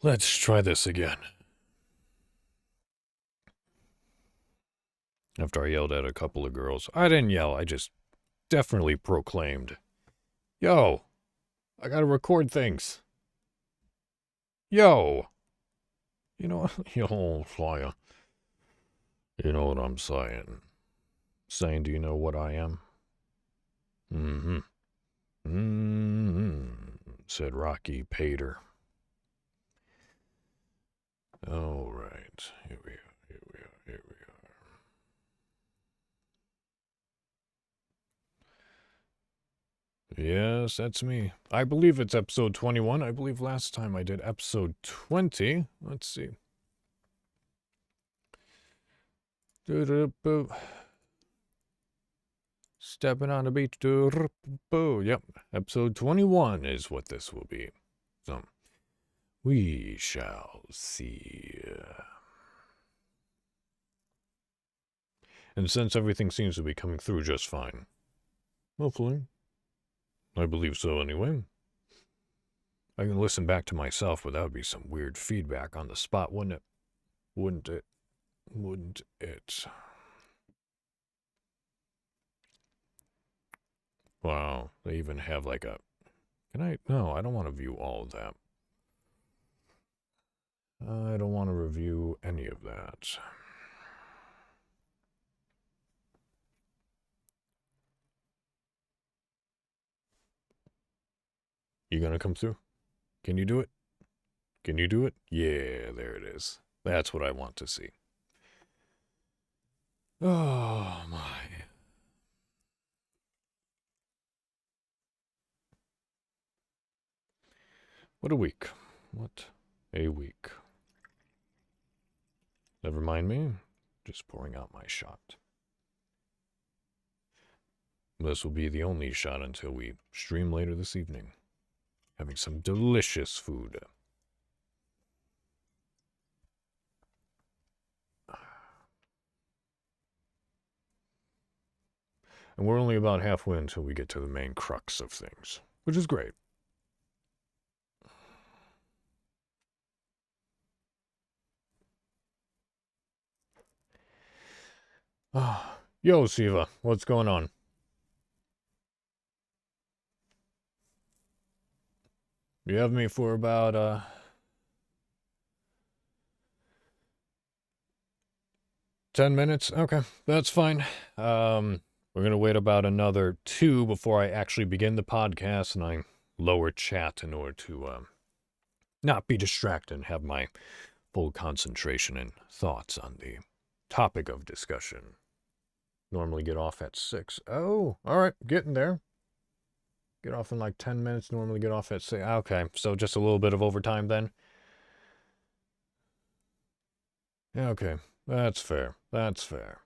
Let's try this again. After I yelled at a couple of girls. I didn't yell, I just definitely proclaimed, "Yo, I gotta record things. Yo." You know, yo, Flyer. You know what I'm saying. Saying, do you know what I am? Mm-hmm. Mm-hmm. Said Rocky Pater. All right. Here we are. Here we are. Here we are. Yes, that's me. I believe it's episode 21. I believe last time I did episode 20. Let's see. Stepping on the beach. Yep. Episode 21 is what this will be. So, we shall see. And since everything seems to be coming through just fine. Hopefully. I believe so anyway. I can listen back to myself, but that would be some weird feedback on the spot, wouldn't it? Wouldn't it? Wouldn't it? Wow, they even have like a... Can I? No, I don't want to view all of that. I don't want to review any of that. You gonna come through? Can you do it? Can you do it? Yeah, there it is. That's what I want to see. Oh, my. What a week. What a week. Never mind me. Just pouring out my shot. This will be the only shot until we stream later this evening. Having some delicious food. And we're only about halfway until we get to the main crux of things, which is great. Yo, Siva, what's going on? You have me for about, 10 minutes? Okay, that's fine. We're gonna wait about another 2 before I actually begin the podcast, and I lower chat in order to, not be distracted and have my full concentration and thoughts on the topic of discussion. Normally get off at 6. Oh, alright, getting there. Get off in like 10 minutes, normally get off at 6. Okay, so just a little bit of overtime then? Yeah, okay, that's fair. That's fair.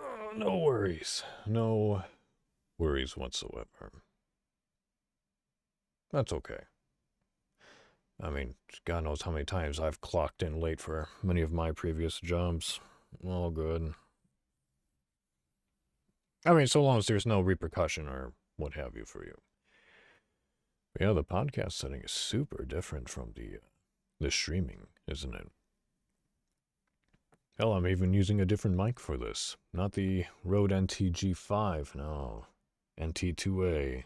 Oh, no worries. No worries whatsoever. That's okay. I mean, God knows how many times I've clocked in late for many of my previous jobs. All good. I mean, so long as there's no repercussion or what have you for you. But yeah, the podcast setting is super different from the streaming, isn't it? Hell, I'm even using a different mic for this. Not the Rode NTG5, no. NT2A.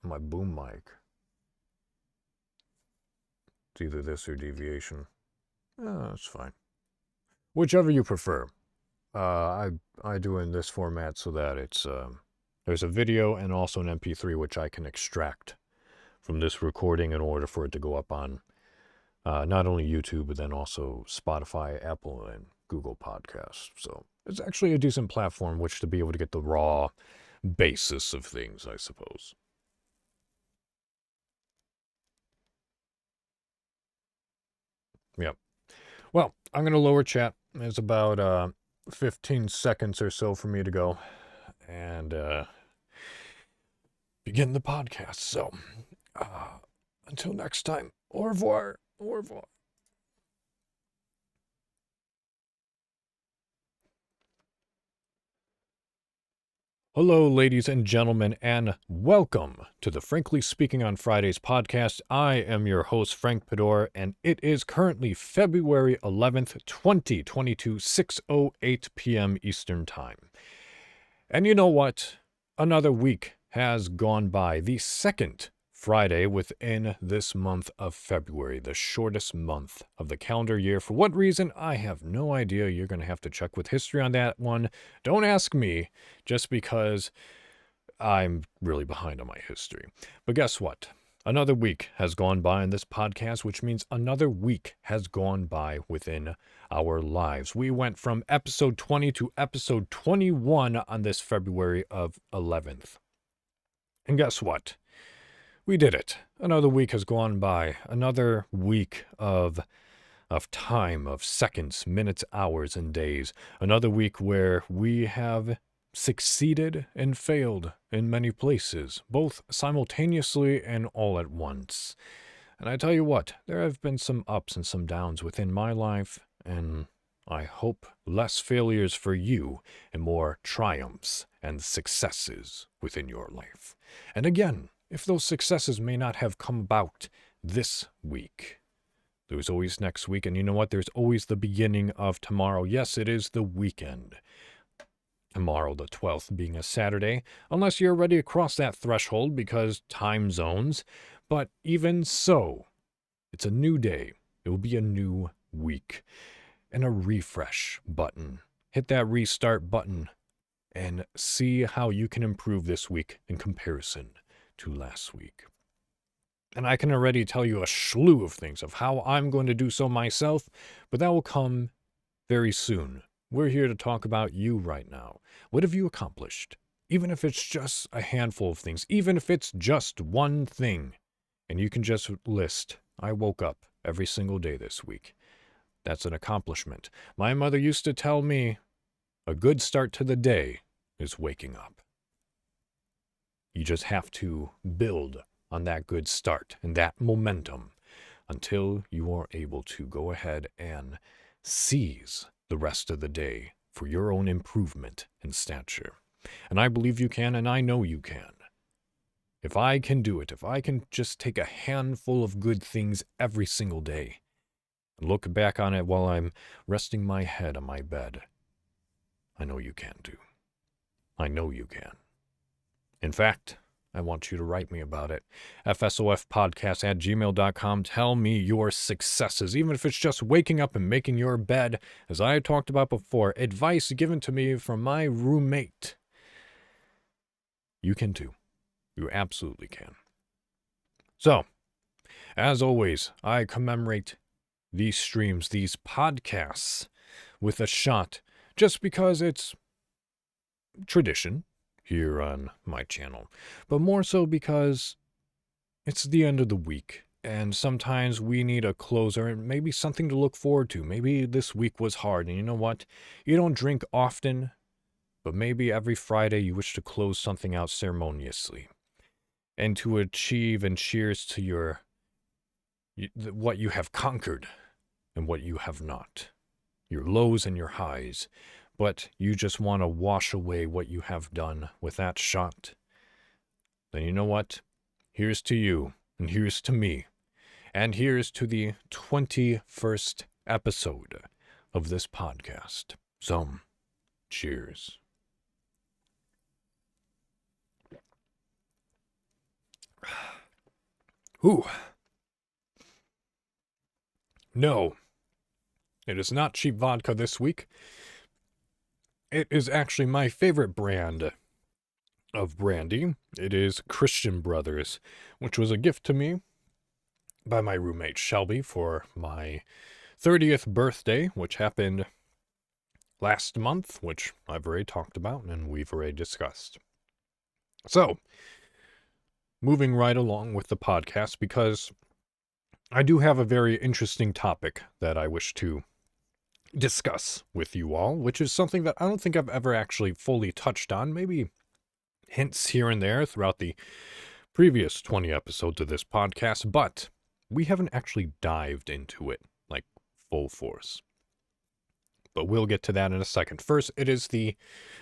My boom mic. It's either this or deviation. That's fine. Whichever you prefer. I do in this format so that it's there's a video and also an MP3 which I can extract from this recording in order for it to go up on not only YouTube but then also Spotify, Apple, and Google Podcasts. So it's actually a decent platform which to be able to get the raw basis of things, I suppose. Yep. Well, I'm gonna lower chat. It's about 15 seconds or so for me to go and begin the podcast. So, until next time, au revoir, au revoir. Hello, ladies and gentlemen, and welcome to the Frankly Speaking on Fridays podcast. I am your host, Frank Pador, and it is currently February 11th, 2022, 6:08 p.m. Eastern Time. And you know what? Another week has gone by. The second Friday within this month of February, the shortest month of the calendar year. For what reason? I have no idea. You're going to have to check with history on that one. Don't ask me, just because I'm really behind on my history. But guess what? Another week has gone by in this podcast, which means another week has gone by within our lives. We went from episode 20 to episode 21 on this February of 11th. And guess what? We did it. Another week has gone by. Another week of time, of seconds, minutes, hours, and days. Another week where we have succeeded and failed in many places, both simultaneously and all at once. And I tell you what, there have been some ups and some downs within my life, and I hope less failures for you and more triumphs and successes within your life. And again, if those successes may not have come about this week, there's always next week, and you know what? There's always the beginning of tomorrow. Yes, it is the weekend. Tomorrow, the 12th, being a Saturday, unless you're ready to cross that threshold because time zones. But even so, it's a new day. It will be a new week. And a refresh button. Hit that restart button and see how you can improve this week in comparison to last week. And I can already tell you a slew of things of how I'm going to do so myself, but that will come very soon. We're here to talk about you right now. What have you accomplished? Even if it's just a handful of things, even if it's just one thing, and you can just list, I woke up every single day this week. That's an accomplishment. My mother used to tell me, a good start to the day is waking up. You just have to build on that good start and that momentum until you are able to go ahead and seize the rest of the day for your own improvement and stature. And I believe you can, and I know you can. If I can do it, if I can just take a handful of good things every single day and look back on it while I'm resting my head on my bed, I know you can too. I know you can. In fact, I want you to write me about it. fsofpodcast@gmail.com. Tell me your successes, even if it's just waking up and making your bed. As I talked about before, advice given to me from my roommate. You can too. You absolutely can. So, as always, I commemorate these streams, these podcasts, with a shot, just because it's tradition here on my channel, but more so because it's the end of the week, and sometimes we need a closer and maybe something to look forward to. Maybe this week was hard, and you know what? You don't drink often, but maybe every Friday you wish to close something out ceremoniously, and to achieve and cheers to what you have conquered and what you have not, your lows and your highs. But you just want to wash away what you have done with that shot, then you know what? Here's to you, and here's to me, and here's to the 21st episode of this podcast. So, cheers. Ooh. No, it is not cheap vodka this week. It is actually my favorite brand of brandy. It is Christian Brothers, which was a gift to me by my roommate Shelby for my 30th birthday, which happened last month, which I've already talked about and we've already discussed. So, moving right along with the podcast, because I do have a very interesting topic that I wish to discuss with you all, which is something that I don't think I've ever actually fully touched on. Maybe hints here and there throughout the previous 20 episodes of this podcast, but we haven't actually dived into it like full force. But we'll get to that in a second. First, it is the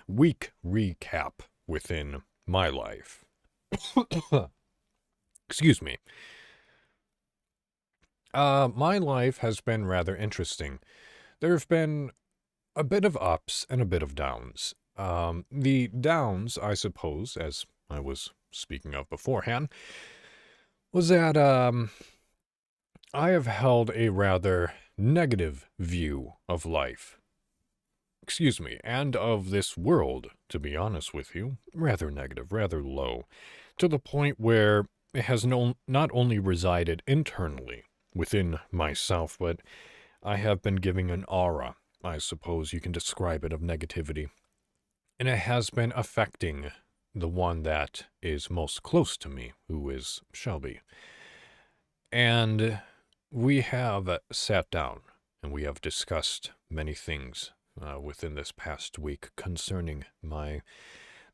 week recap within my life. Excuse me. My life has been rather interesting. There have been a bit of ups and a bit of downs. The downs, I suppose, as I was speaking of beforehand, was that I have held a rather negative view of life. Excuse me, and of this world, to be honest with you. Rather negative, rather low. To the point where it has not only resided internally within myself, but I have been giving an aura, I suppose you can describe it, of negativity. And it has been affecting the one that is most close to me, who is Shelby. And we have sat down and we have discussed many things within this past week concerning my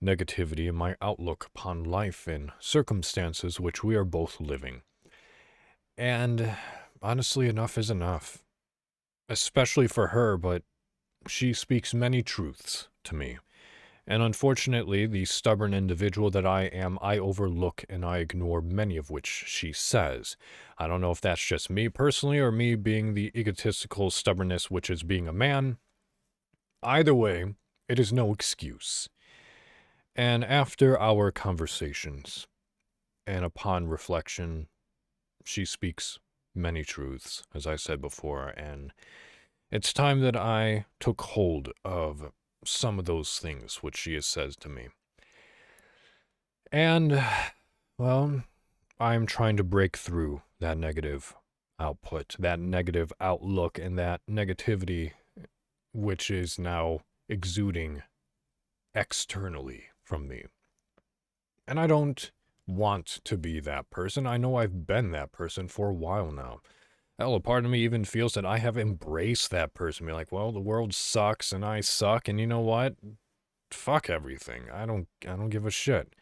negativity and my outlook upon life and circumstances which we are both living. And honestly, enough is enough. Especially for her, but she speaks many truths to me. And unfortunately, the stubborn individual that I am, I overlook and I ignore many of which she says. I don't know if that's just me personally or me being the egotistical stubbornness which is being a man. Either way, it is no excuse. And after our conversations, and upon reflection, she speaks many truths, as I said before, and it's time that I took hold of some of those things which she has said to me. And, well, I'm trying to break through that negative output, that negative outlook, and that negativity which is now exuding externally from me. And I don't want to be that person. I know I've been that person for a while now. Hell, a part of me even feels that I have embraced that person. Be like, well, the world sucks and I suck, and you know what? Fuck everything. I don't give a shit.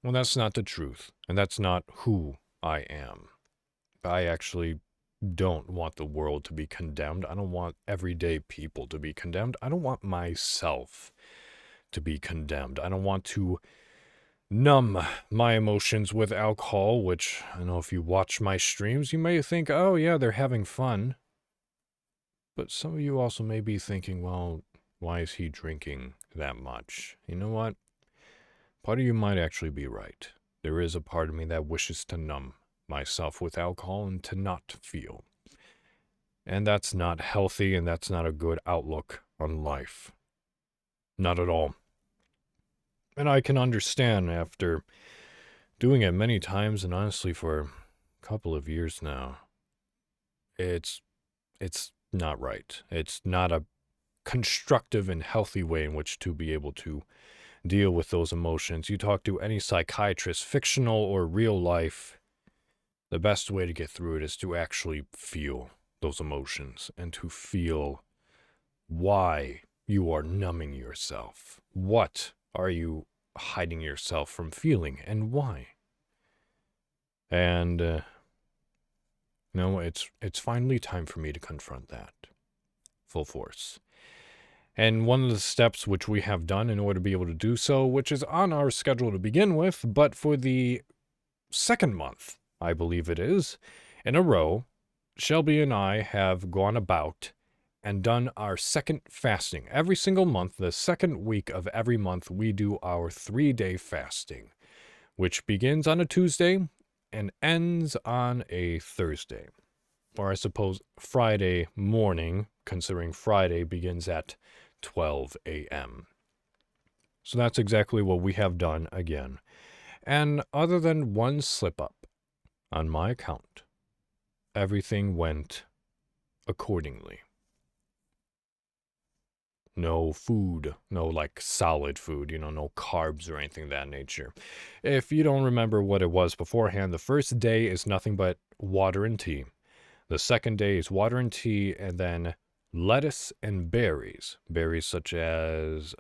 Well, that's not the truth, and that's not who I am. I actually don't want the world to be condemned. I don't want everyday people to be condemned. I don't want myself to be condemned. I don't want to numb my emotions with alcohol, which I know if you watch my streams, you may think, oh yeah, they're having fun. But some of you also may be thinking, well, why is he drinking that much? You know what? Part of you might actually be right. There is a part of me that wishes to numb myself with alcohol and to not feel. And that's not healthy, and that's not a good outlook on life. Not at all. And I can understand after doing it many times, and honestly for a couple of years now, it's not right. It's not a constructive and healthy way in which to be able to deal with those emotions. You talk to any psychiatrist, fictional or real life, the best way to get through it is to actually feel those emotions and to feel why you are numbing yourself. What are you hiding yourself from feeling and why? And, it's finally time for me to confront that. Full force. And one of the steps which we have done in order to be able to do so, which is on our schedule to begin with, but for the second month, I believe it is, in a row, Shelby and I have gone about and done our second fasting. Every single month, the second week of every month, we do our 3-day fasting, which begins on a Tuesday and ends on a Thursday. Or I suppose Friday morning, considering Friday begins at 12 a.m. So that's exactly what we have done again. And other than one slip-up on my account, everything went accordingly. No food, no like solid food, no carbs or anything of that nature. If you don't remember what it was beforehand, the first day is nothing but water and tea. The second day is water and tea, and then lettuce and berries. Berries such as,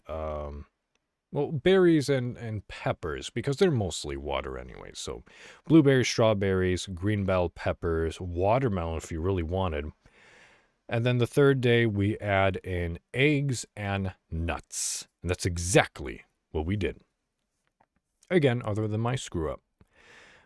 berries and peppers, because they're mostly water anyway. So blueberries, strawberries, green bell peppers, watermelon if you really wanted. And then the third day, we add in eggs and nuts. And that's exactly what we did. Again, other than my screw up.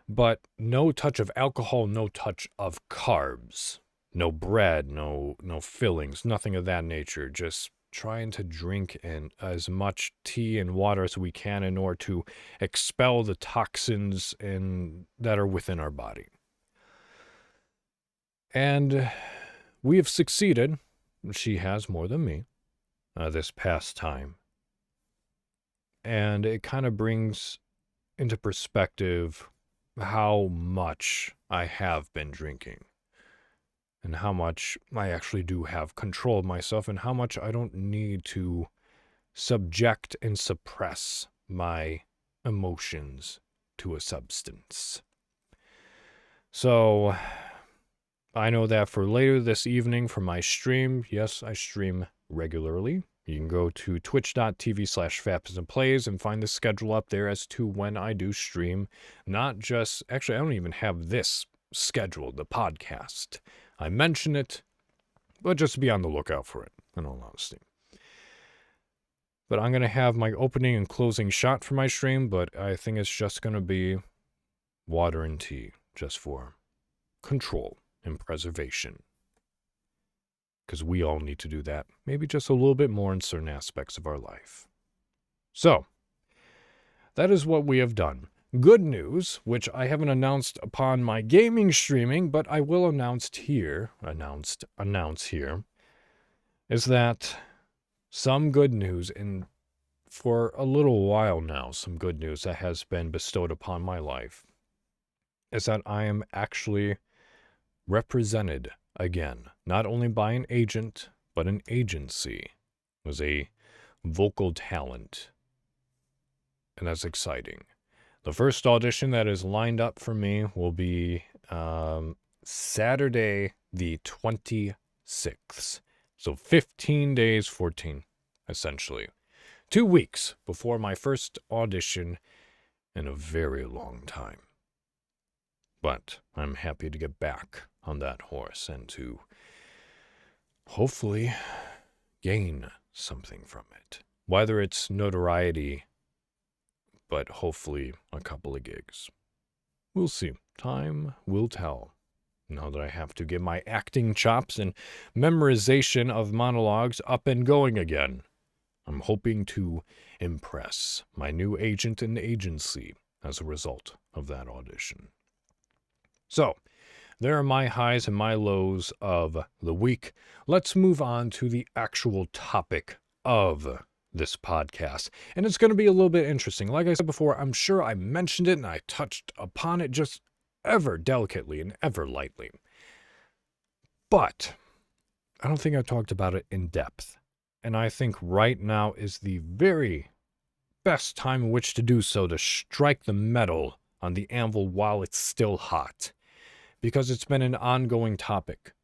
But no touch of alcohol, no touch of carbs. No bread, no fillings, nothing of that nature. Just trying to drink as much tea and water as we can in order to expel the toxins that are within our body. And we have succeeded. She has more than me this past time. And it kind of brings into perspective how much I have been drinking. And how much I actually do have control of myself, and how much I don't need to subject and suppress my emotions to a substance. So, I know that for later this evening for my stream, yes, I stream regularly. You can go to twitch.tv/FatPeasantPlays and find the schedule up there as to when I do stream. Not just, actually, I don't even have this scheduled, the podcast. I mention it, but just be on the lookout for it, in all honesty. But I'm going to have my opening and closing shot for my stream, but I think it's just going to be water and tea, just for control and preservation. Because we all need to do that, maybe just a little bit more in certain aspects of our life. So, that is what we have done. Good news, which I haven't announced upon my gaming streaming, but I will announce here, is that some good news, and for a little while now, some good news that has been bestowed upon my life, is that I am actually represented again, not only by an agent, but an agency. It was a vocal talent, and that's exciting. The first audition that is lined up for me will be Saturday the 26th. So 15 days, 14, essentially. 2 weeks before my first audition in a very long time. But I'm happy to get back on that horse and to hopefully gain something from it. Whether it's notoriety, but hopefully a couple of gigs. We'll see. Time will tell. Now that I have to get my acting chops and memorization of monologues up and going again, I'm hoping to impress my new agent and agency as a result of that audition. So, there are my highs and my lows of the week. Let's move on to the actual topic of this podcast. And it's going to be a little bit interesting. Like I said before, I'm sure I mentioned it and I touched upon it just ever delicately and ever lightly. But I don't think I talked about it in depth. And I think right now is the very best time in which to do so, to strike the metal on the anvil while it's still hot. Because it's been an ongoing topic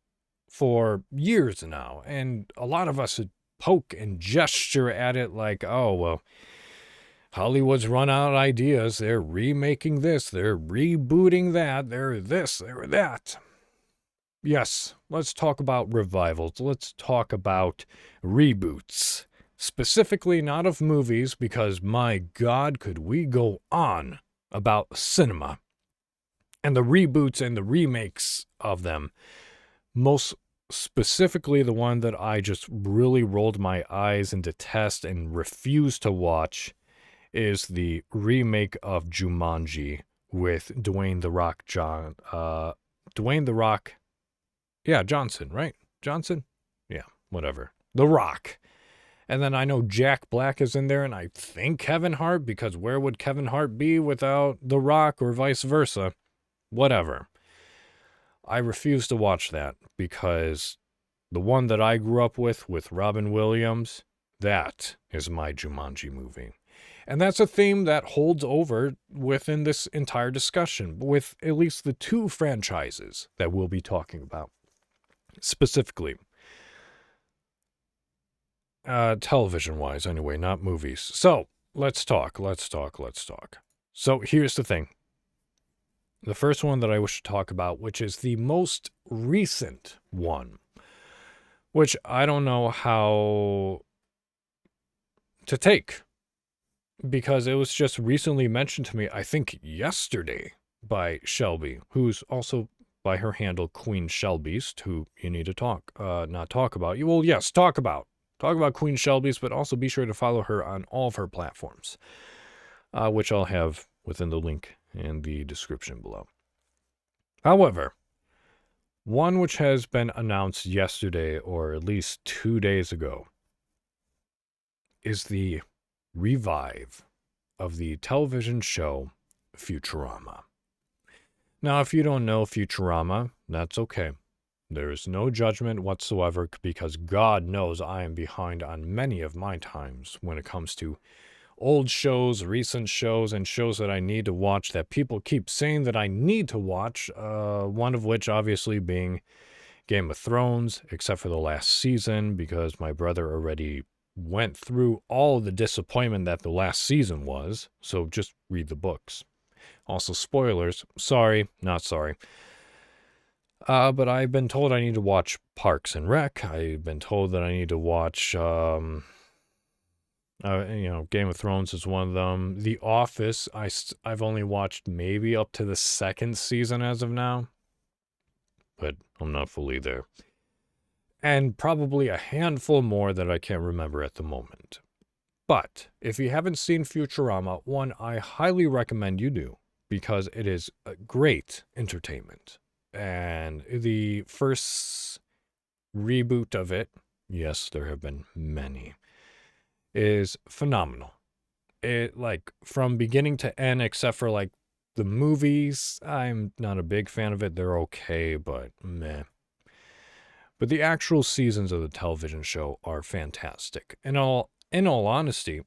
for years now. And a lot of us poke and gesture at it like, oh, well, Hollywood's run out of ideas. They're remaking this. They're rebooting that. They're this. They're that. Yes, let's talk about revivals. Let's talk about reboots. Specifically not of movies, because my God, could we go on about cinema and the reboots and the remakes of them. Most specifically, the one that I just really rolled my eyes and detest and refuse to watch is the remake of Jumanji with Dwayne The Rock Johnson, right? Johnson? Yeah, whatever. The Rock. And then I know Jack Black is in there, and I think Kevin Hart, because where would Kevin Hart be without The Rock, or vice versa? Whatever. I refuse to watch that, because the one that I grew up with Robin Williams, that is my Jumanji movie. And that's a theme that holds over within this entire discussion, with at least the two franchises that we'll be talking about. Specifically. Television-wise, anyway, not movies. So, let's talk. So, here's the thing. The first one that I wish to talk about, which is the most recent one, which I don't know how to take. because it was just recently mentioned to me, I think yesterday, by Shelby, who's also by her handle Queen Shelby's, who you need to not talk about. Well, yes, talk about Queen Shelby's, but also be sure to follow her on all of her platforms, which I'll have within the link in the description below. However, one which has been announced yesterday, or at least 2 days ago, is the revive of the television show Futurama. Now, if you don't know Futurama, that's okay. There's no judgment whatsoever, because God knows I am behind on many of my times when it comes to old shows, recent shows, and shows that I need to watch that people keep saying that I need to watch, one of which obviously being Game of Thrones, except for the last season, because my brother already went through all the disappointment that the last season was, so just read the books. Also, spoilers. Sorry, not sorry. But I've been told I need to watch Parks and Rec. I've been told that I need to watch, Game of Thrones is one of them. The Office, I've only watched maybe up to the 2nd season as of now, but I'm not fully there. And probably a handful more that I can't remember at the moment. But if you haven't seen Futurama, one I highly recommend you do, because it is a great entertainment. And the first reboot of it, yes, there have been many, is phenomenal. It, like, from beginning to end, except for, like, the movies, I'm not a big fan of it. They're okay, but meh. But the actual seasons of the television show are fantastic. In all honesty,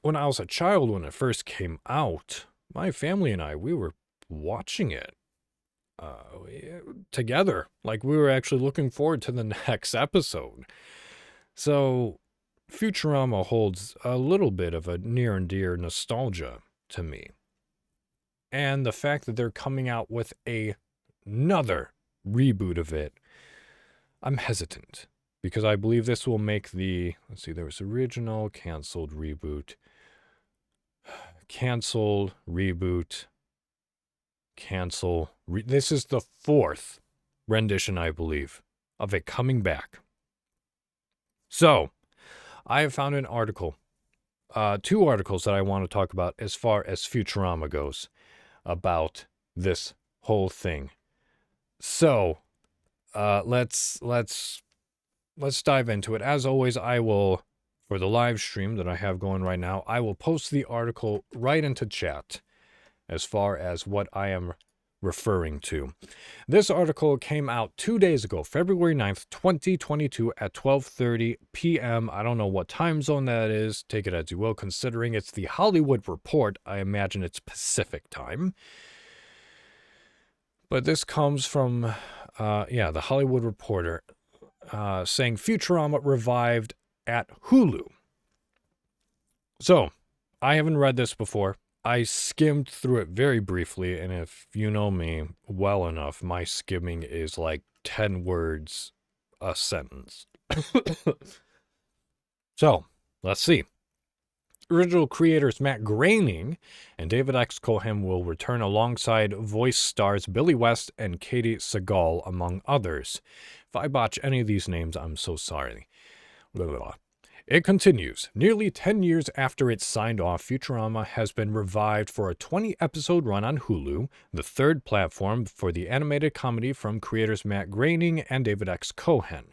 when I was a child, when it first came out, my family and I, we were watching it together. Like, we were actually looking forward to the next episode. So Futurama holds a little bit of a near and dear nostalgia to me. And the fact that they're coming out with another reboot of it, I'm hesitant, because I believe this will make let's see, there was original, canceled, reboot, canceled, reboot, cancel. This is the 4th rendition, I believe, of it coming back. So, I have found an article, 2 articles that I want to talk about as far as Futurama goes, about this whole thing. So, let's dive into it. As always, I will, for the live stream that I have going right now, I will post the article right into chat as far as what I am referring to. This article came out 2 days ago, February 9th, 2022 at 12:30 p.m. I don't know what time zone that is. Take it as you will, considering it's the Hollywood Report. I imagine it's Pacific time. But this comes from, the Hollywood Reporter, saying Futurama revived at Hulu. So, I haven't read this before. I skimmed through it very briefly, and if you know me well enough, my skimming is like 10 words a sentence. So, let's see. Original creators Matt Groening and David X. Cohen will return alongside voice stars Billy West and Katie Sagal, among others. If I botch any of these names, I'm so sorry. Blah, blah, blah. It continues. Nearly 10 years after it signed off, Futurama has been revived for a 20-episode run on Hulu, the 3rd platform for the animated comedy from creators Matt Groening and David X. Cohen.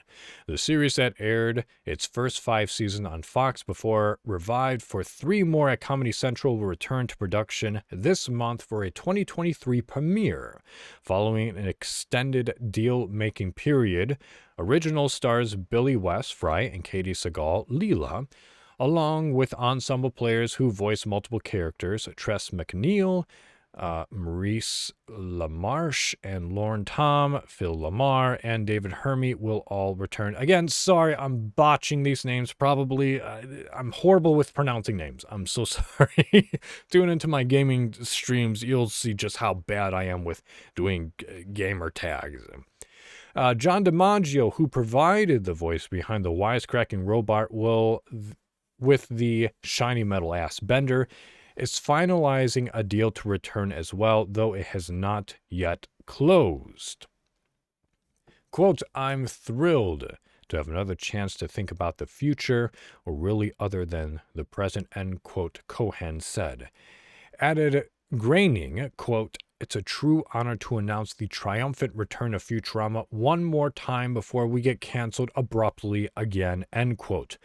The series that aired its first 5 seasons on Fox before revived for 3 more at Comedy Central will return to production this month for a 2023 premiere. Following an extended deal-making period, original stars Billy West, Fry, and Katie Sagal, Leela, along with ensemble players who voice multiple characters, Tress MacNeille, Maurice LaMarche, and Lauren Tom, Phil Lamar, and David Hermie will all return. Again, sorry, I'm botching these names probably. I'm horrible with pronouncing names. I'm so sorry. Tune into my gaming streams, you'll see just how bad I am with doing gamer tags. John DiMaggio, who provided the voice behind the wisecracking robot, will with the shiny metal ass Bender, is finalizing a deal to return as well, though it has not yet closed. Quote, I'm thrilled to have another chance to think about the future, or really other than the present, end quote, Cohen said. Added Groening, quote, it's a true honor to announce the triumphant return of Futurama one more time before we get canceled abruptly again, end quote.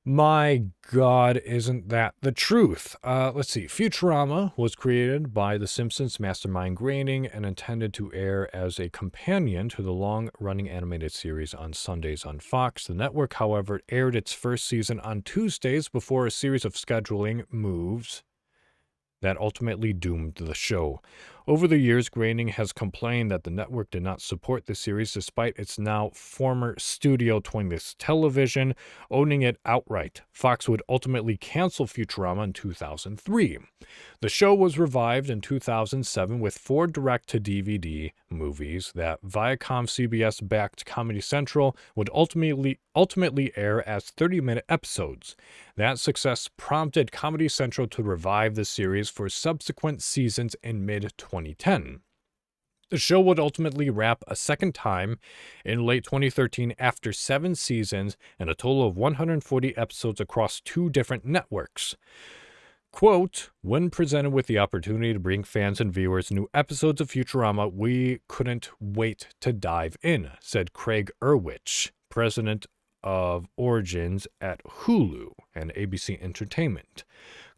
My God, isn't that the truth? Let's see. Futurama was created by The Simpsons mastermind Groening and intended to air as a companion to the long-running animated series on Sundays on Fox. The network, however, aired its first season on Tuesdays before a series of scheduling moves that ultimately doomed the show. Over the years, Groening has complained that the network did not support the series despite its now former studio 20th Television owning it outright. Fox would ultimately cancel Futurama in 2003. The show was revived in 2007 with 4 direct-to-DVD movies that Viacom CBS-backed Comedy Central would ultimately air as 30-minute episodes. That success prompted Comedy Central to revive the series for subsequent seasons in mid-2010. The show would ultimately wrap a second time in late 2013 after 7 seasons and a total of 140 episodes across 2 different networks. Quote, when presented with the opportunity to bring fans and viewers new episodes of Futurama, we couldn't wait to dive in, said Craig Erwich, president of Origins at Hulu and ABC Entertainment.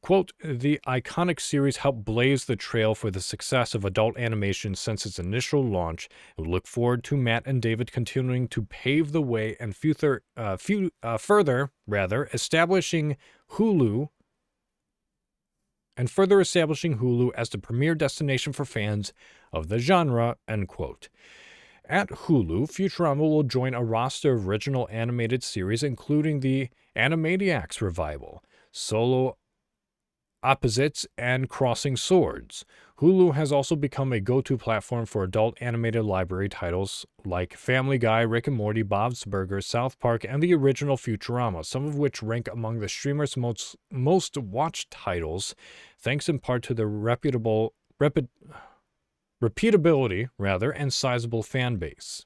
Quote, the iconic series helped blaze the trail for the success of adult animation since its initial launch. We look forward to Matt and David continuing to pave the way and further establishing Hulu as the premier destination for fans of the genre, end quote. At Hulu, Futurama will join a roster of original animated series, including the Animaniacs Revival, Solo Opposites, and Crossing Swords. Hulu has also become a go-to platform for adult animated library titles like Family Guy, Rick and Morty, Bob's Burgers, South Park, and the original Futurama, some of which rank among the streamer's most watched titles, thanks in part to their repeatability, and sizable fan base.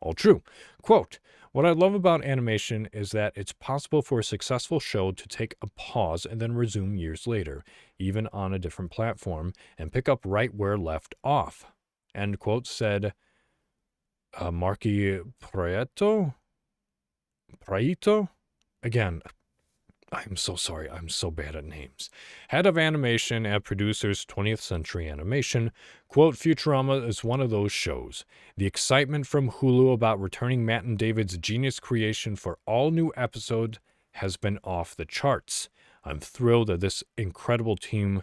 All true. Quote, what I love about animation is that it's possible for a successful show to take a pause and then resume years later, even on a different platform, and pick up right where left off. End quote, said Marky Prieto? Again, I'm so sorry, I'm so bad at names. Head of animation at producers 20th Century Animation, quote, Futurama is one of those shows. The excitement from Hulu about returning Matt and David's genius creation for all new episodes has been off the charts. I'm thrilled that this incredible team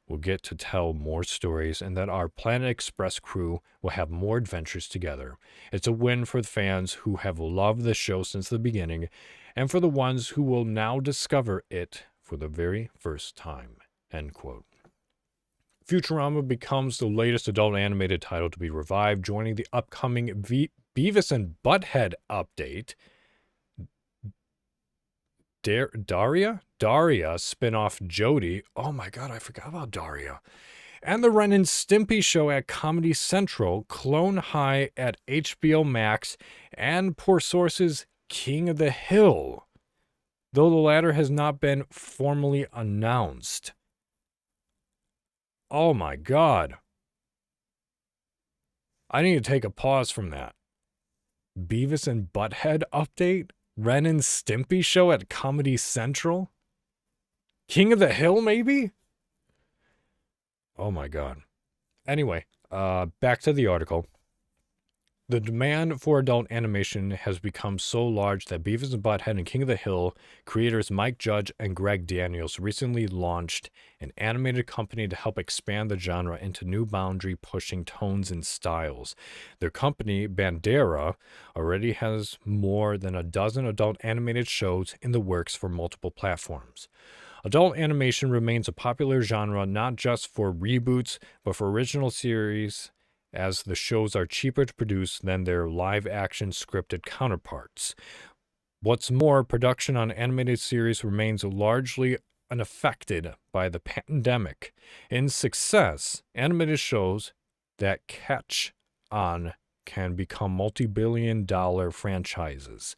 will get to tell more stories and that our Planet Express crew will have more adventures together. It's a win for the fans who have loved the show since the beginning, and for the ones who will now discover it for the very first time, end quote. Futurama becomes the latest adult animated title to be revived, joining the upcoming Beavis and Butthead update. Daria spin-off Jody. Oh my God, I forgot about Daria. And the Ren and Stimpy show at Comedy Central, Clone High at HBO Max, and Poor Source's King of the Hill, though the latter has not been formally announced. Oh my God. I need to take a pause from that. Beavis and Butthead update? Ren and Stimpy show at Comedy Central? King of the Hill, maybe? Oh my God. Anyway, back to the article. The demand for adult animation has become so large that Beavis and Butthead and King of the Hill creators Mike Judge and Greg Daniels recently launched an animated company to help expand the genre into new boundary-pushing tones and styles. Their company, Bandera, already has more than a dozen adult animated shows in the works for multiple platforms. Adult animation remains a popular genre not just for reboots, but for original series, as the shows are cheaper to produce than their live-action scripted counterparts. What's more, production on animated series remains largely unaffected by the pandemic. In success, animated shows that catch on can become multi-billion-dollar franchises,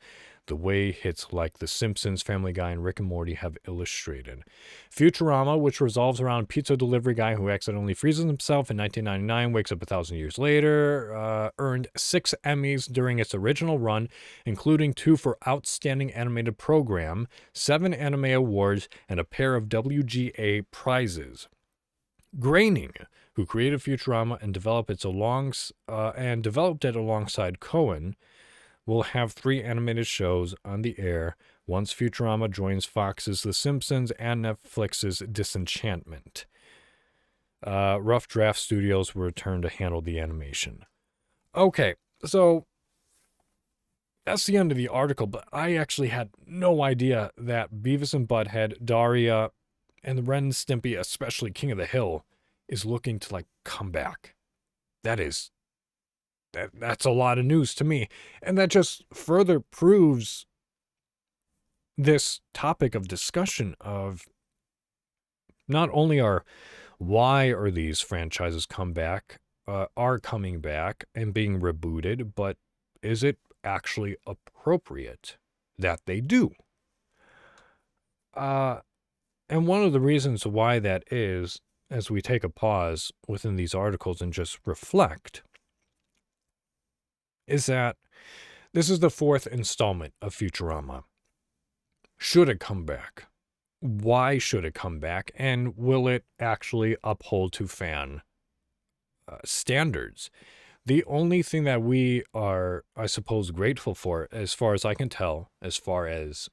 the way hits like The Simpsons, Family Guy, and Rick and Morty have illustrated. Futurama, which revolves around a pizza delivery guy who accidentally freezes himself in 1999, wakes up 1,000 years later, earned 6 Emmys during its original run, including 2 for Outstanding Animated Program, 7 Anime Awards, and a pair of WGA prizes. Groening, who created Futurama and developed it alongside Cohen, will have 3 animated shows on the air once Futurama joins Fox's The Simpsons and Netflix's Disenchantment. Rough Draft Studios will return to handle the animation. Okay, so that's the end of the article, but I actually had no idea that Beavis and Butthead, Daria, and the Ren and Stimpy, especially King of the Hill, is looking to come back. That's a lot of news to me. And that just further proves this topic of discussion of not only why are these franchises coming back and being rebooted, but is it actually appropriate that they do? And one of the reasons why that is, as we take a pause within these articles and just reflect, is that this is the 4th installment of Futurama. Should it come back? Why should it come back? And will it actually uphold to fan standards? The only thing that we are, I suppose, grateful for, as far as I can tell, as far as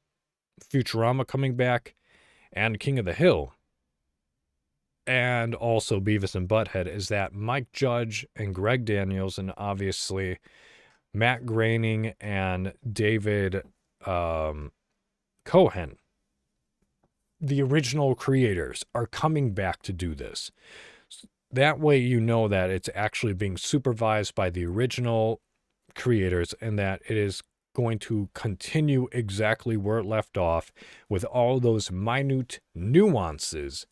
Futurama coming back and King of the Hill, and also Beavis and Butthead, is that Mike Judge and Greg Daniels, and obviously Matt Groening and David Cohen, the original creators, are coming back to do this. That way you know that it's actually being supervised by the original creators and that it is going to continue exactly where it left off with all those minute nuances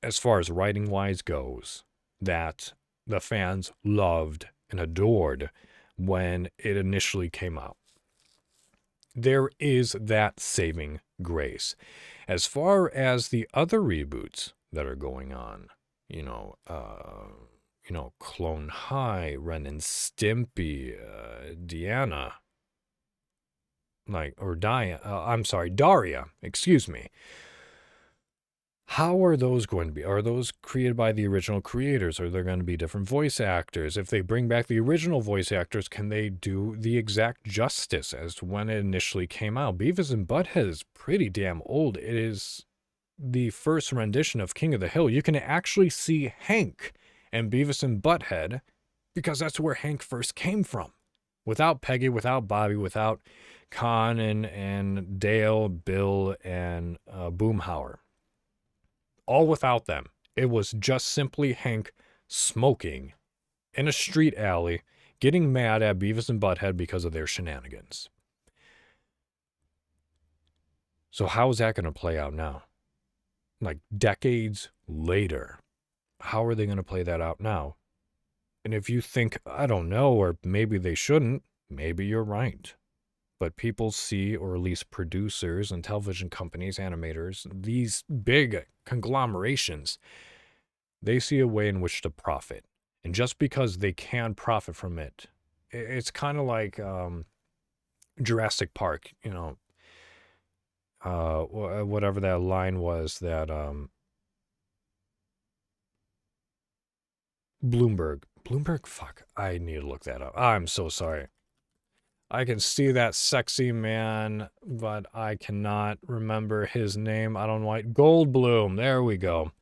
as far as writing-wise goes that the fans loved and adored when it initially came out. There is that saving grace. As far as the other reboots that are going on, Clone High, Ren and Stimpy, Daria, excuse me. How are those going to be? Are those created by the original creators? Are there going to be different voice actors? If they bring back the original voice actors, can they do the exact justice as to when it initially came out? Beavis and Butthead is pretty damn old. It is the first rendition of King of the Hill. You can actually see Hank and Beavis and Butthead because that's where Hank first came from. Without Peggy, without Bobby, without Con and Dale, Bill, and Boomhauer. All without them. It was just simply Hank smoking in a street alley, getting mad at Beavis and Butthead because of their shenanigans. So how is that going to play out now? Decades later. How are they going to play that out now? And if you think, I don't know, or maybe they shouldn't, maybe you're right. But people see, or at least producers and television companies, animators, these big conglomerations, they see a way in which to profit. And just because they can profit from it, it's kind of like Jurassic Park, whatever that line was that Bloomberg, fuck, I need to look that up. I'm so sorry. I can see that sexy man, but I cannot remember his name. I don't know why. Goldblum. There we go.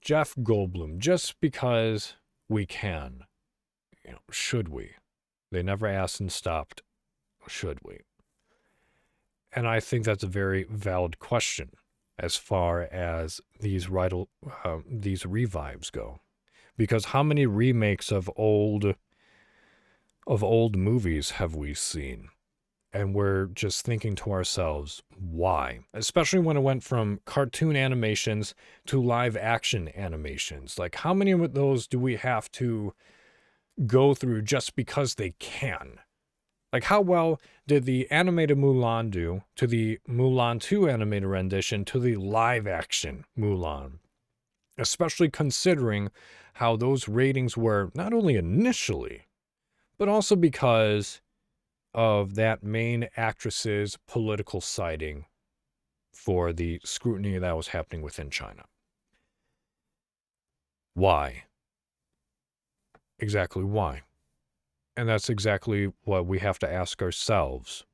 Jeff Goldblum. Just because we can. Should we? They never asked and stopped. Should we? And I think that's a very valid question as far as these revives go. Because how many remakes of old movies have we seen? and we're just thinking to ourselves, why? Especially when it went from cartoon animations to live action animations. Like, how many of those do we have to go through just because they can? Like, how well did the animated Mulan do to the Mulan 2 animated rendition to the live action Mulan? Especially considering how those ratings were not only initially, but also because of that main actress's political siding for the scrutiny that was happening within China. Why? Exactly why? And that's exactly what we have to ask ourselves.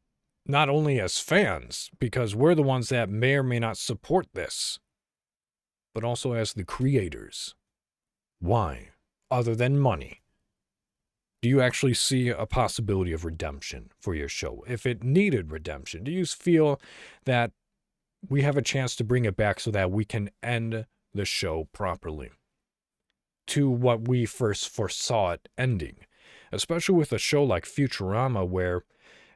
Not only as fans, because we're the ones that may or may not support this, but also as the creators. Why? Other than money. Do you actually see a possibility of redemption for your show? If it needed redemption, do you feel that we have a chance to bring it back so that we can end the show properly to what we first foresaw it ending? Especially with a show like Futurama, where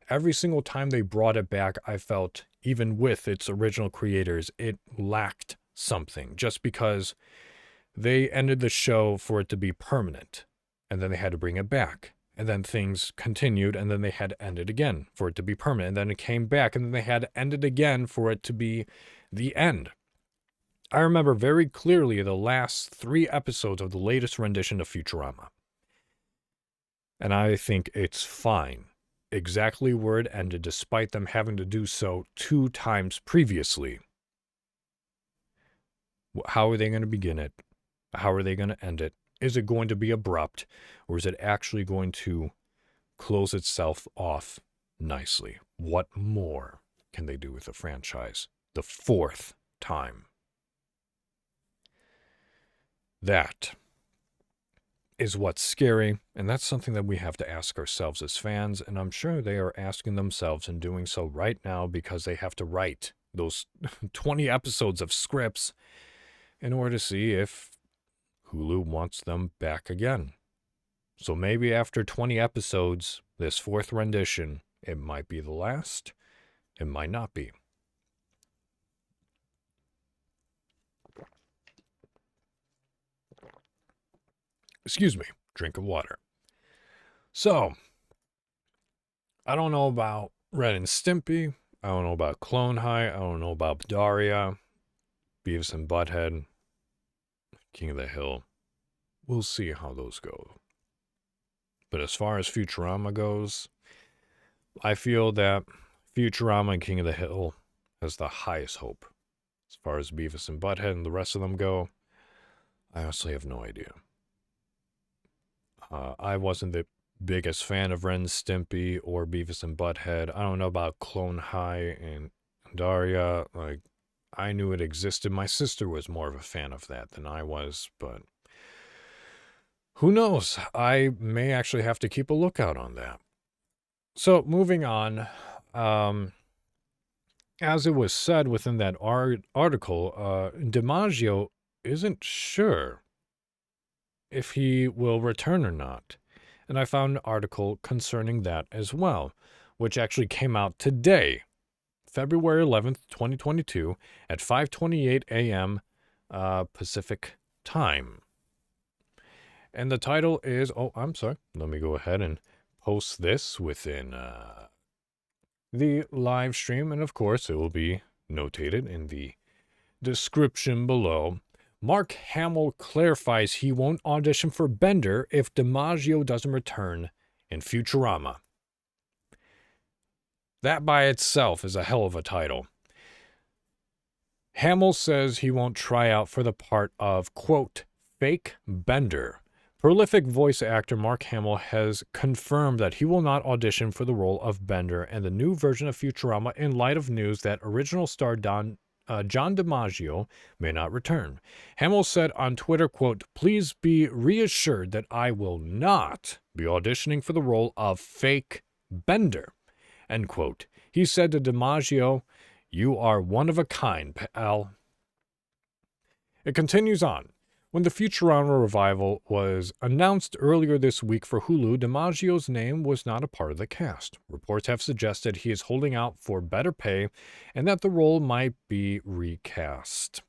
every single time they brought it back, I felt, even with its original creators, it lacked something, just because they ended the show for it to be permanent, and then they had to bring it back, and then things continued, and then they had to end it again for it to be permanent, and then it came back, and then they had to end it again for it to be the end. I remember very clearly the last 3 episodes of the latest rendition of Futurama. And I think it's fine, exactly where it ended, despite them having to do so 2 times previously. How are they going to begin it? How are they going to end it? Is it going to be abrupt, or is it actually going to close itself off nicely? What more can they do with the franchise the 4th time? That is what's scary, and that's something that we have to ask ourselves as fans, and I'm sure they are asking themselves and doing so right now, because they have to write those 20 episodes of scripts in order to see if Hulu wants them back again. So maybe after 20 episodes, this 4th rendition, it might be the last, it might not be. Excuse me, drink of water. So, I don't know about Ren and Stimpy, I don't know about Clone High, I don't know about Daria, Beavis and Butthead, King of the Hill. We'll see how those go. But as far as Futurama goes, I feel that Futurama and King of the Hill has the highest hope. As far as Beavis and Butthead and the rest of them go, I honestly have no idea. I wasn't the biggest fan of Ren and Stimpy or Beavis and Butthead. I don't know about Clone High and Daria. Like, I knew it existed. My sister was more of a fan of that than I was, but who knows? I may actually have to keep a lookout on that. So, moving on, as it was said within that article, DiMaggio isn't sure if he will return or not. And I found an article concerning that as well, which actually came out today, February 11th, 2022, at 5:28 a.m. Pacific time. And the title is, I'm sorry, let me go ahead and post this within the live stream, and of course it will be notated in the description below. Mark Hamill clarifies he won't audition for Bender if DiMaggio doesn't return in Futurama. That by itself is a hell of a title. Hamill says he won't try out for the part of, quote, fake Bender. Prolific voice actor Mark Hamill has confirmed that he will not audition for the role of Bender in the new version of Futurama in light of news that original star John DiMaggio may not return. Hamill said on Twitter, quote, please be reassured that I will not be auditioning for the role of fake Bender, end quote. He said to DiMaggio, you are one of a kind, pal. It continues on. When the Futurama Revival was announced earlier this week for Hulu, DiMaggio's name was not a part of the cast. Reports have suggested he is holding out for better pay and that the role might be recast.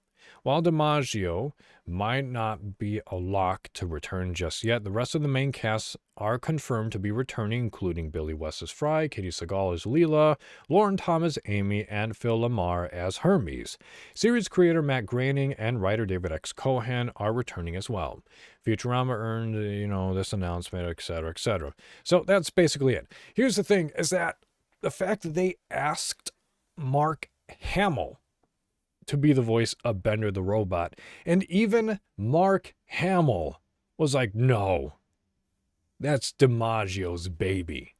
While DiMaggio might not be a lock to return just yet, the rest of the main cast are confirmed to be returning, including Billy West as Fry, Katie Sagal as Leela, Lauren Thomas as Amy, and Phil LaMarr as Hermes. Series creator Matt Groening and writer David X. Cohan are returning as well. Futurama earned, this announcement, etc., etc. So that's basically it. Here's the thing, is that the fact that they asked Mark Hamill to be the voice of Bender the Robot, and even Mark Hamill was like, no, that's DiMaggio's baby.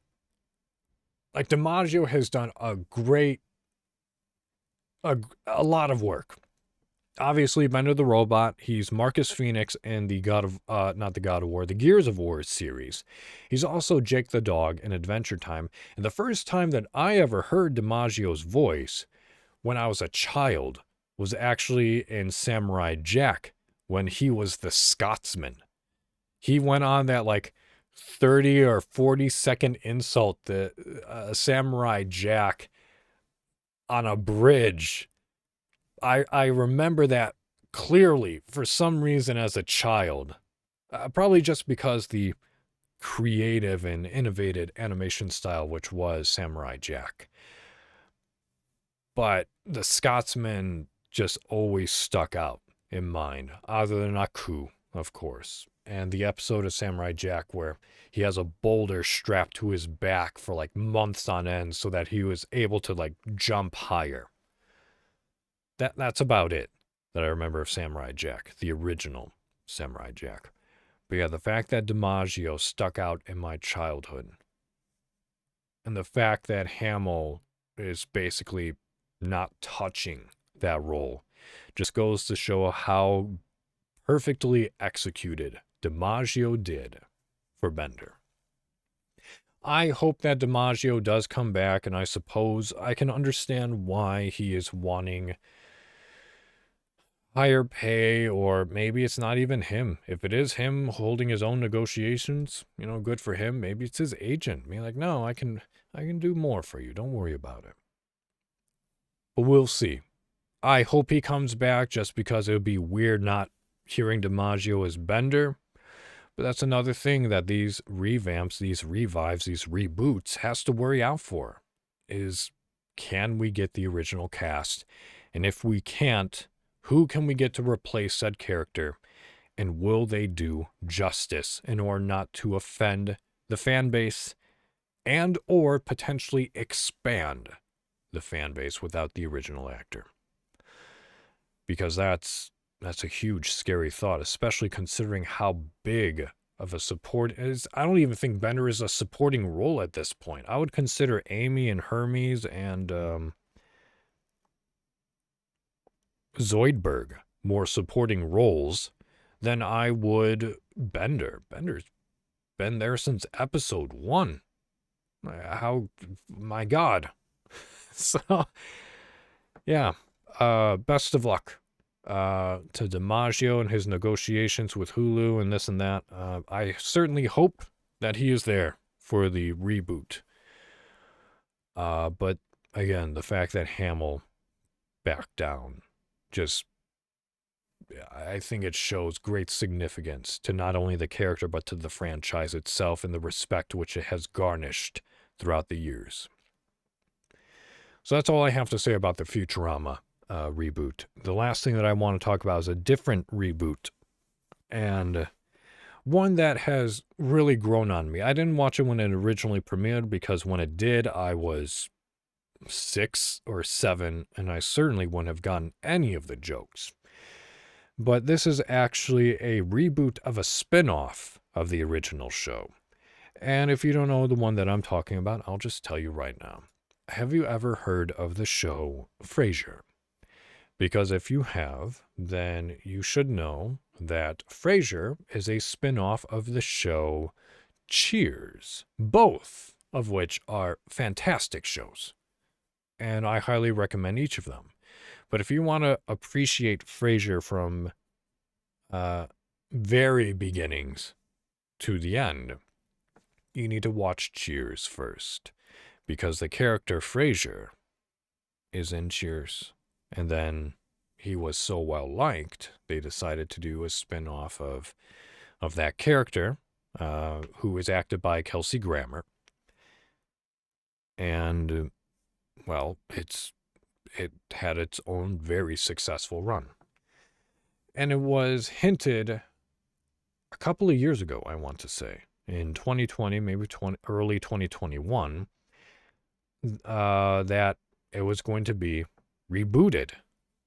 Like, DiMaggio has done a lot of work. Obviously, Bender the Robot, he's Marcus Phoenix in the the Gears of War series. He's also Jake the Dog in Adventure Time. And the first time that I ever heard DiMaggio's voice when I was a child was actually in Samurai Jack when he was the Scotsman. He went on that 30 or 40-second insult that Samurai Jack on a bridge. I remember that clearly for some reason as a child. Probably just because the creative and innovative animation style which was Samurai Jack. But the Scotsman just always stuck out in mind, other than Aku, of course. And the episode of Samurai Jack where he has a boulder strapped to his back for months on end so that he was able to jump higher. That's about it that I remember of Samurai Jack, the original Samurai Jack. But yeah, the fact that DiMaggio stuck out in my childhood, and the fact that Hamill is basically not touching that role, just goes to show how perfectly executed DiMaggio did for Bender. I hope that DiMaggio does come back, and I suppose I can understand why he is wanting higher pay, or maybe it's not even him. If it is him holding his own negotiations, good for him. Maybe it's his agent being like, no, I can do more for you. Don't worry about it. But we'll see. I hope he comes back, just because it would be weird not hearing DiMaggio as Bender. But that's another thing that these revamps, these revives, these reboots has to worry out for, is can we get the original cast? And if we can't, who can we get to replace said character? And will they do justice in order not to offend the fan base and or potentially expand the fan base without the original actor? Because that's a huge, scary thought, especially considering how big of a support is. I don't even think Bender is a supporting role at this point. I would consider Amy and Hermes and Zoidberg more supporting roles than I would Bender. Bender's been there since episode 1. My God. So, yeah. Best of luck to DiMaggio and his negotiations with Hulu and this and that. I certainly hope that he is there for the reboot. But again, the fact that Hamill backed down, I think it shows great significance to not only the character but to the franchise itself and the respect which it has garnished throughout the years. So that's all I have to say about the Futurama reboot. The last thing that I want to talk about is a different reboot, and one that has really grown on me. I didn't watch it when it originally premiered, because when it did, I was 6 or 7, and I certainly wouldn't have gotten any of the jokes. But this is actually a reboot of a spin-off of the original show. And if you don't know the one that I'm talking about, I'll just tell you right now. Have you ever heard of the show Frasier? Because if you have, then you should know that Frasier is a spin-off of the show Cheers, both of which are fantastic shows. And I highly recommend each of them. But if you want to appreciate Frasier from very beginnings to the end, you need to watch Cheers first, because the character Fraser is in Cheers. And then he was so well liked, they decided to do a spin-off of that character, who is acted by Kelsey Grammer. And, well, it had its own very successful run. And it was hinted a couple of years ago, I want to say, in 2020, maybe early 2021, that it was going to be rebooted,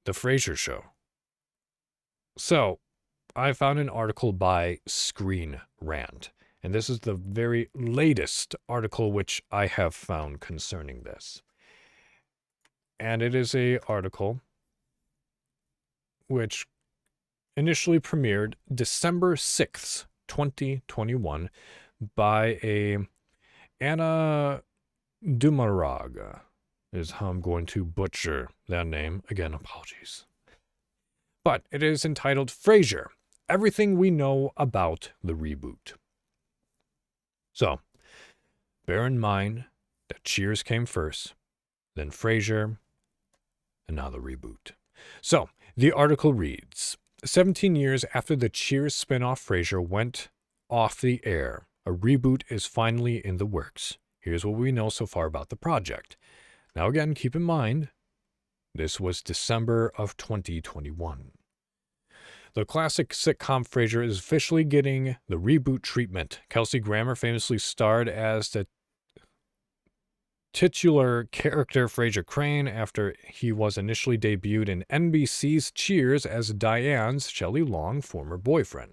the Frasier Show. So, I found an article by Screen Rant, and this is the very latest article which I have found concerning this. And it is an article which initially premiered December 6th, 2021, by Anna Dumarag, is how I'm going to butcher that name. Again, apologies. But it is entitled Frasier, Everything We Know About the Reboot. So, bear in mind that Cheers came first, then Frasier, and now the reboot. So, the article reads, 17 years after the Cheers spin-off Frasier went off the air, a reboot is finally in the works. Here's what we know so far about the project. Now again, keep in mind, this was December of 2021. The classic sitcom Frasier is officially getting the reboot treatment. Kelsey Grammer famously starred as the titular character Frasier Crane after he was initially debuted in NBC's Cheers as Diane's Shelley Long former boyfriend.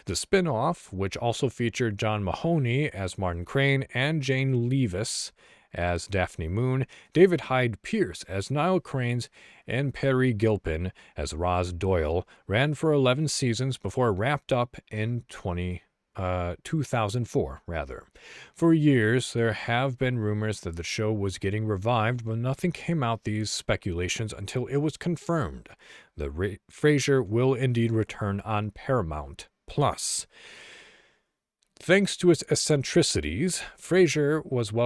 The spin-off, which also featured John Mahoney as Martin Crane and Jane Leavis as Daphne Moon, David Hyde Pierce as Niall Cranes, and Perry Gilpin as Roz Doyle, ran for 11 seasons before it wrapped up in 2004. For years, there have been rumors that the show was getting revived, but nothing came out these speculations until it was confirmed. The Frasier will indeed return on Paramount Plus. Thanks to its eccentricities, Frasier was a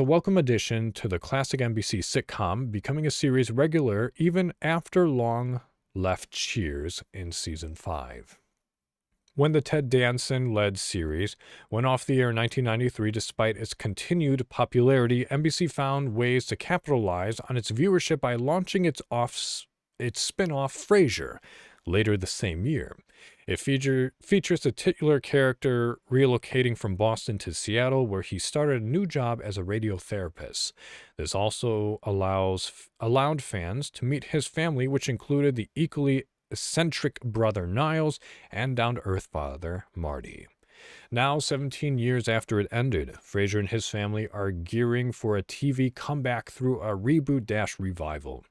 welcome addition to the classic NBC sitcom, becoming a series regular even after Long left Cheers in season 5. When the Ted Danson-led series went off the air in 1993, despite its continued popularity, NBC found ways to capitalize on its viewership by launching its spin-off Frasier later the same year. It features the titular character relocating from Boston to Seattle, where he started a new job as a radiotherapist. This also allowed fans to meet his family, which included the equally eccentric brother Niles and down-to-earth father Marty. Now, 17 years after it ended, Frasier and his family are gearing for a TV comeback through a reboot-revival.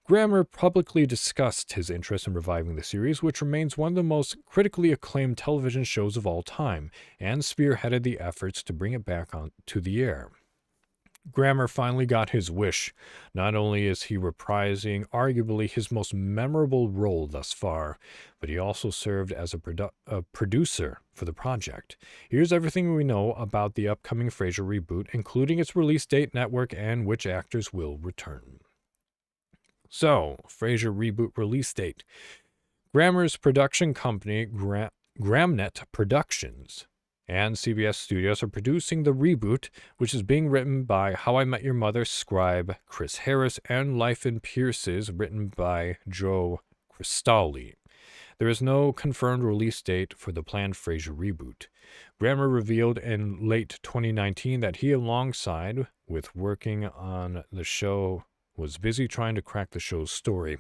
Grammer publicly discussed his interest in reviving the series, which remains one of the most critically acclaimed television shows of all time, and spearheaded the efforts to bring it back onto the air. Grammer finally got his wish. Not only is he reprising arguably his most memorable role thus far, but he also served as a producer for the project. Here's everything we know about the upcoming Frasier reboot, including its release date, network, and which actors will return. So, Frasier reboot release date. Grammer's production company, Gramnet Productions, and CBS Studios are producing the reboot, which is being written by How I Met Your Mother scribe Chris Harris and Life in Pierces, written by Joe Cristalli. There is no confirmed release date for the planned Frasier reboot. Grammer revealed in late 2019 that he, alongside with working on the show, was busy trying to crack the show's story.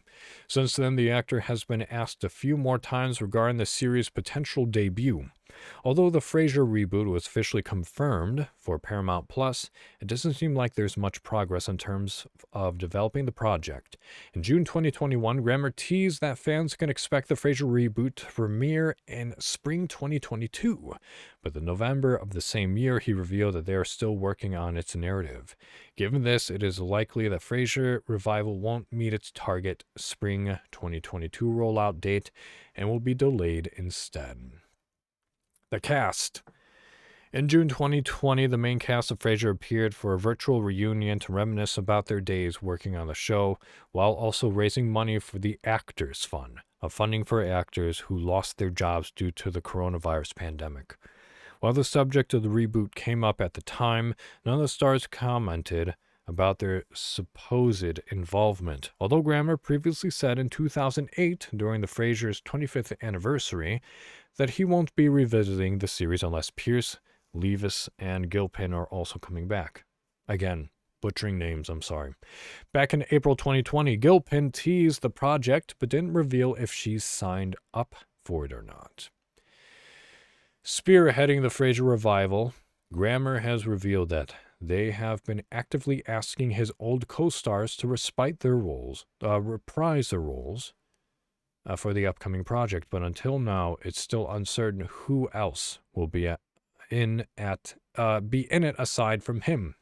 Since then, the actor has been asked a few more times regarding the series' potential debut. Although the Frasier reboot was officially confirmed for Paramount Plus, it doesn't seem like there's much progress in terms of developing the project. In June 2021, Grammer teased that fans can expect the Frasier reboot to premiere in spring 2022. But in November of the same year, he revealed that they are still working on its narrative. Given this, it is likely that Frasier Revival won't meet its target spring 2022 rollout date and will be delayed instead. The cast. In June 2020, the main cast of Frasier appeared for a virtual reunion to reminisce about their days working on the show, while also raising money for the Actors Fund, a funding for actors who lost their jobs due to the coronavirus pandemic. While the subject of the reboot came up at the time, none of the stars commented about their supposed involvement, although Grammer previously said in 2008, during the Frasier's 25th anniversary, that he won't be revisiting the series unless Pierce, Levis, and Gilpin are also coming back. Again, butchering names, I'm sorry. Back in April 2020, Gilpin teased the project, but didn't reveal if she's signed up for it or not. Spearheading the Frasier Revival, Grammer has revealed that they have been actively asking his old co-stars to reprise their roles for the upcoming project, but until now, it's still uncertain who else will be in it aside from him.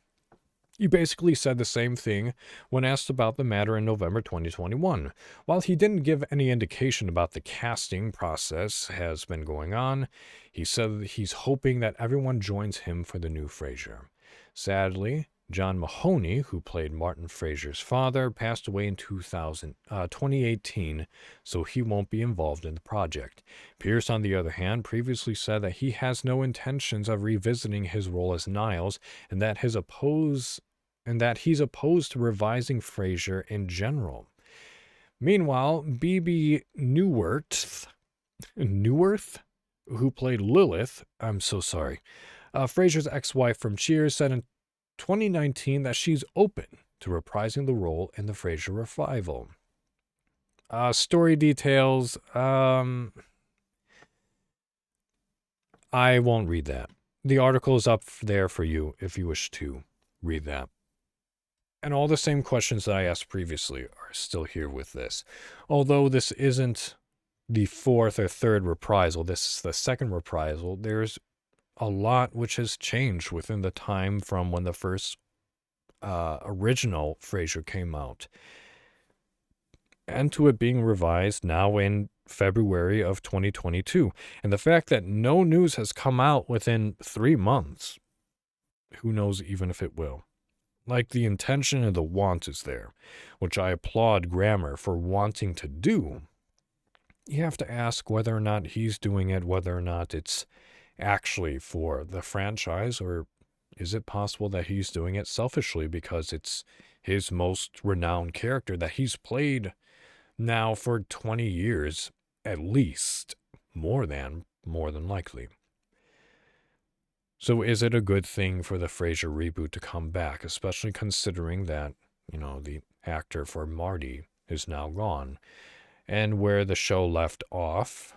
He basically said the same thing when asked about the matter in November 2021. While he didn't give any indication about the casting process has been going on, he said he's hoping that everyone joins him for the new Frasier. Sadly, John Mahoney, who played Martin Frasier's father, passed away in 2018, so he won't be involved in the project. Pierce, on the other hand, previously said that he has no intentions of revisiting his role as Niles, and that he's opposed to revising Frasier in general. Meanwhile, Bebe Neuwirth, who played Lilith, Frasier's ex-wife from Cheers, said in 2019 that she's open to reprising the role in the Frasier Revival. Story details, I won't read that. The article is up there for you if you wish to read that. And all the same questions that I asked previously are still here with this. Although this isn't the fourth or third reprisal, this is the second reprisal, there's a lot which has changed within the time from when the first original Frasier came out, and to it being revised now in February of 2022. And the fact that no news has come out within 3 months, who knows even if it will. Like, the intention and the want is there, which I applaud Grammer for wanting to do. You have to ask whether or not he's doing it, whether or not it's actually for the franchise, or is it possible that he's doing it selfishly because it's his most renowned character that he's played now for 20 years at least, more than likely. So is it a good thing for the Frasier reboot to come back, especially considering that, the actor for Marty is now gone, and where the show left off?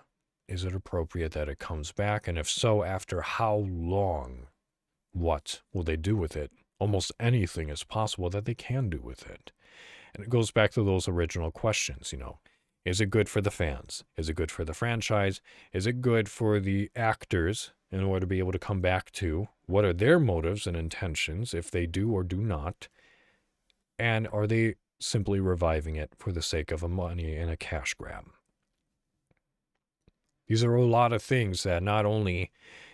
Is it appropriate that it comes back? And if so, after how long? What will they do with it? Almost anything is possible that they can do with it. And it goes back to those original questions, Is it good for the fans? Is it good for the franchise? Is it good for the actors in order to be able to come back to? What are their motives and intentions if they do or do not? And are they simply reviving it for the sake of a money and a cash grab? These are a lot of things that not only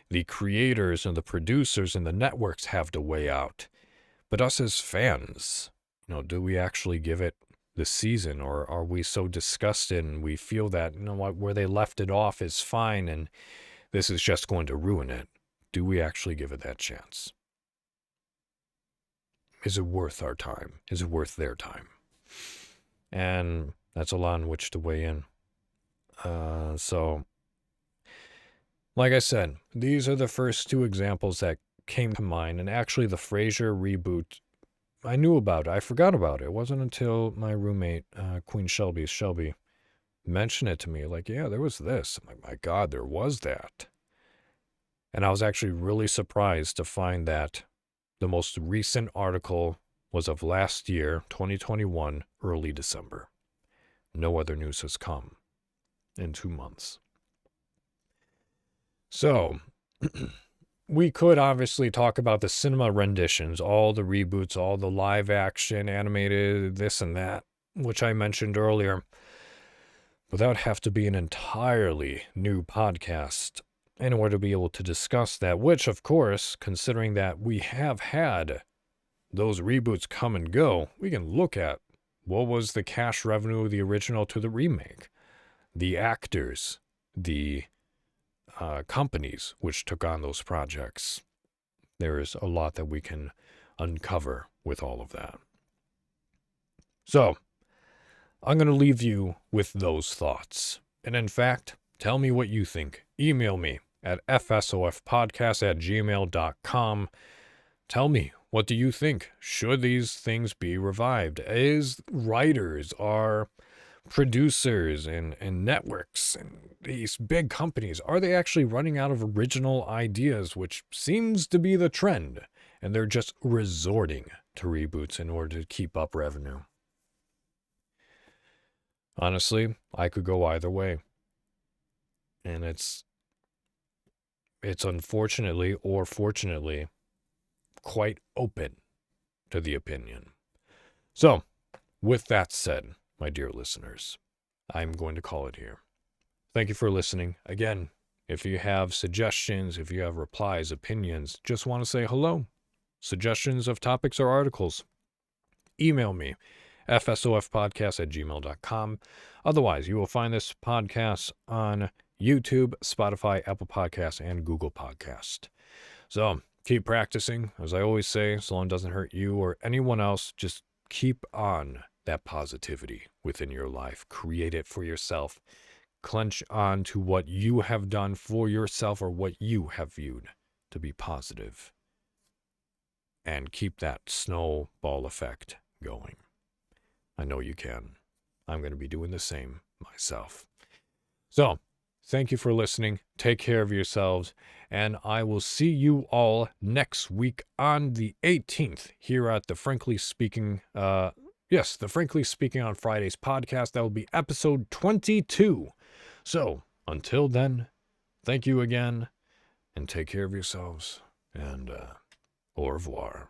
the creators and the producers and the networks have to weigh out, but us as fans. Do we actually give it the season, or are we so disgusted and we feel that, where they left it off is fine and this is just going to ruin it? Do we actually give it that chance? Is it worth our time? Is it worth their time? And that's a lot in which to weigh in. So, like I said, these are the first two examples that came to mind. And actually, the Frasier reboot, I knew about it. I forgot about it. It wasn't until my roommate, Queen Shelby, mentioned it to me. Like, yeah, there was this. I'm like, my God, there was that. And I was actually really surprised to find that the most recent article was of last year, 2021, early December. No other news has come in 2 months. So, we could obviously talk about the cinema renditions, all the reboots, all the live action, animated, this and that, which I mentioned earlier. But that would have to be an entirely new podcast in order to be able to discuss that, which, of course, considering that we have had those reboots come and go, we can look at what was the cash revenue of the original to the remake, the actors, the companies which took on those projects. There is a lot that we can uncover with all of that. So, I'm going to leave you with those thoughts. And in fact, tell me what you think. Email me at fsofpodcast@gmail.com. Tell me, what do you think? Should these things be revived? Is writers, are producers and networks and these big companies, are they actually running out of original ideas, which seems to be the trend, and they're just resorting to reboots in order to keep up revenue? Honestly, I could go either way. And it's unfortunately or fortunately quite open to the opinion. So, with that said, my dear listeners, I'm going to call it here. Thank you for listening. Again, if you have suggestions, if you have replies, opinions, just want to say hello, suggestions of topics or articles, email me, fsofpodcast@gmail.com. Otherwise, you will find this podcast on YouTube, Spotify, Apple Podcasts, and Google Podcast. So, keep practicing. As I always say, so long as it doesn't hurt you or anyone else, just keep on that positivity within your life. Create it for yourself. Clench on to what you have done for yourself or what you have viewed to be positive. And keep that snowball effect going. I know you can. I'm going to be doing the same myself. So, thank you for listening. Take care of yourselves. And I will see you all next week on the 18th here at the Frankly Speaking, the Frankly Speaking on Fridays podcast. That will be episode 22. So, until then, thank you again, and take care of yourselves, and au revoir.